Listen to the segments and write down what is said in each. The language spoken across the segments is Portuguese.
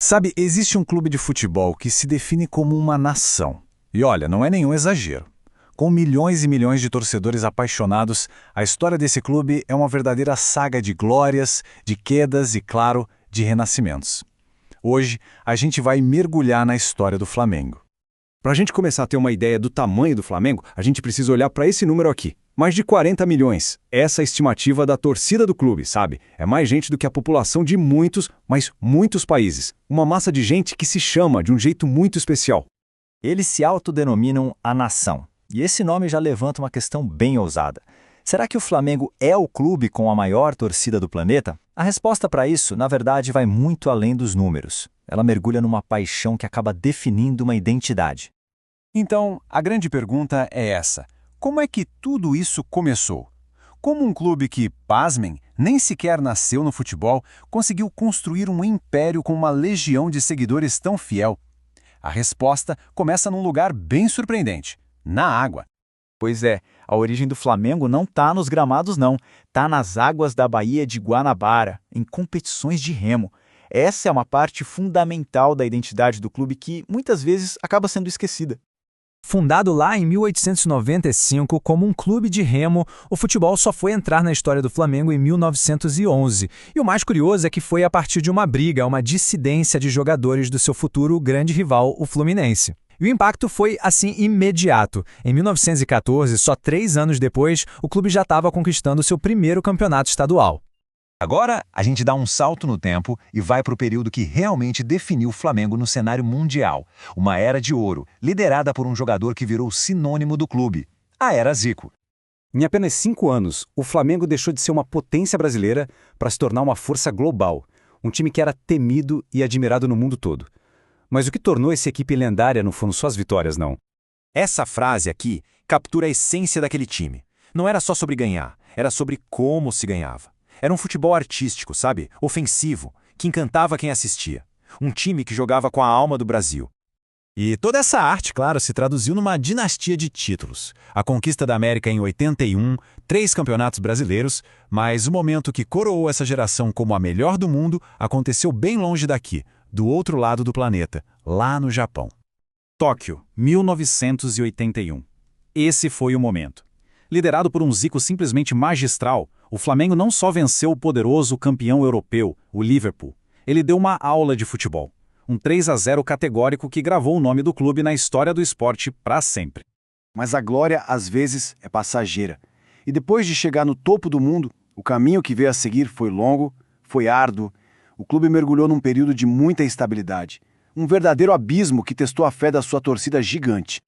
Sabe, existe um clube de futebol que se define como uma nação. E olha, não é nenhum exagero. Com milhões e milhões de torcedores apaixonados, a história desse clube é uma verdadeira saga de glórias, de quedas e, claro, de renascimentos. Hoje, a gente vai mergulhar na história do Flamengo. Para a gente começar a ter uma ideia do tamanho do Flamengo, a gente precisa olhar para esse número aqui. Mais de 40 milhões. Essa é a estimativa da torcida do clube, sabe? É mais gente do que a população de muitos, mas muitos países. Uma massa de gente que se chama de um jeito muito especial. Eles se autodenominam a nação. E esse nome já levanta uma questão bem ousada. Será que o Flamengo é o clube com a maior torcida do planeta? A resposta para isso, na verdade, vai muito além dos números. Ela mergulha numa paixão que acaba definindo uma identidade. Então, a grande pergunta é essa. Como é que tudo isso começou? Como um clube que, pasmem, nem sequer nasceu no futebol, conseguiu construir um império com uma legião de seguidores tão fiel? A resposta começa num lugar bem surpreendente, na água. Pois é, a origem do Flamengo não está nos gramados não, está nas águas da Baía de Guanabara, em competições de remo. Essa é uma parte fundamental da identidade do clube que, muitas vezes, acaba sendo esquecida. Fundado lá em 1895 como um clube de remo, o futebol só foi entrar na história do Flamengo em 1911. E o mais curioso é que foi a partir de uma briga, uma dissidência de jogadores do seu futuro grande rival, o Fluminense. E o impacto foi, assim, imediato. Em 1914, só 3 anos depois, o clube já estava conquistando seu primeiro campeonato estadual. Agora, a gente dá um salto no tempo e vai para o período que realmente definiu o Flamengo no cenário mundial. Uma era de ouro, liderada por um jogador que virou sinônimo do clube, a Era Zico. Em apenas 5 anos, o Flamengo deixou de ser uma potência brasileira para se tornar uma força global. Um time que era temido e admirado no mundo todo. Mas o que tornou essa equipe lendária não foram só as vitórias, não. Essa frase aqui captura a essência daquele time. Não era só sobre ganhar, era sobre como se ganhava. Era um futebol artístico, sabe? Ofensivo, que encantava quem assistia. Um time que jogava com a alma do Brasil. E toda essa arte, claro, se traduziu numa dinastia de títulos. A conquista da América em 81, 3 campeonatos brasileiros, mas o momento que coroou essa geração como a melhor do mundo aconteceu bem longe daqui, do outro lado do planeta, lá no Japão. Tóquio, 1981. Esse foi o momento. Liderado por um Zico simplesmente magistral, o Flamengo não só venceu o poderoso campeão europeu, o Liverpool, ele deu uma aula de futebol. Um 3-0 categórico que gravou o nome do clube na história do esporte para sempre. Mas a glória, às vezes, é passageira. E depois de chegar no topo do mundo, o caminho que veio a seguir foi longo, foi árduo. O clube mergulhou num período de muita instabilidade. Um verdadeiro abismo que testou a fé da sua torcida gigante.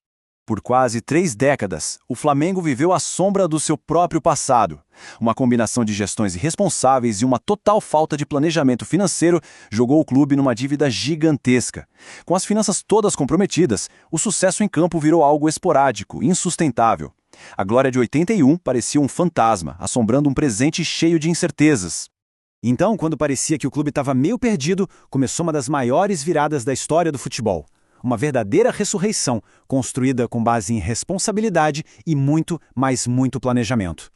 Por quase 3 décadas, o Flamengo viveu à sombra do seu próprio passado. Uma combinação de gestões irresponsáveis e uma total falta de planejamento financeiro jogou o clube numa dívida gigantesca. Com as finanças todas comprometidas, o sucesso em campo virou algo esporádico, insustentável. A glória de 81 parecia um fantasma, assombrando um presente cheio de incertezas. Então, quando parecia que o clube estava meio perdido, começou uma das maiores viradas da história do futebol. Uma verdadeira ressurreição, construída com base em responsabilidade e muito, mas muito planejamento.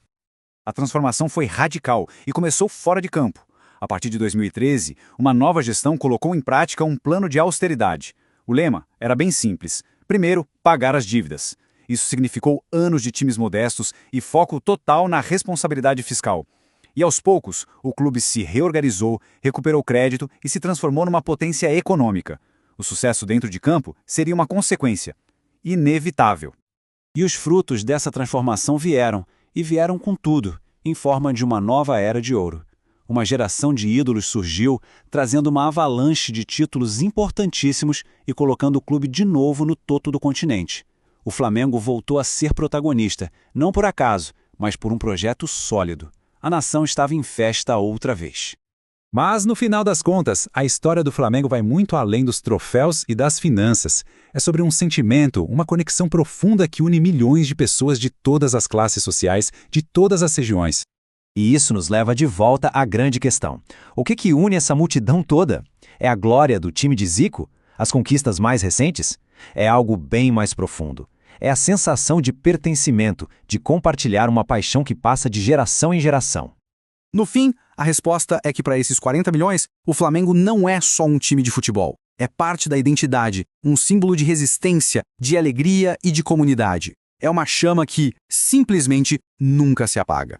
A transformação foi radical e começou fora de campo. A partir de 2013, uma nova gestão colocou em prática um plano de austeridade. O lema era bem simples. Primeiro, pagar as dívidas. Isso significou anos de times modestos e foco total na responsabilidade fiscal. E aos poucos, o clube se reorganizou, recuperou crédito e se transformou numa potência econômica. O sucesso dentro de campo seria uma consequência inevitável. E os frutos dessa transformação vieram, e vieram com tudo, em forma de uma nova era de ouro. Uma geração de ídolos surgiu, trazendo uma avalanche de títulos importantíssimos e colocando o clube de novo no topo do continente. O Flamengo voltou a ser protagonista, não por acaso, mas por um projeto sólido. A nação estava em festa outra vez. Mas, no final das contas, a história do Flamengo vai muito além dos troféus e das finanças. É sobre um sentimento, uma conexão profunda que une milhões de pessoas de todas as classes sociais, de todas as regiões. E isso nos leva de volta à grande questão. O que une essa multidão toda? É a glória do time de Zico? As conquistas mais recentes? É algo bem mais profundo. É a sensação de pertencimento, de compartilhar uma paixão que passa de geração em geração. No fim, a resposta é que para esses 40 milhões, o Flamengo não é só um time de futebol. É parte da identidade, um símbolo de resistência, de alegria e de comunidade. É uma chama que, simplesmente, nunca se apaga.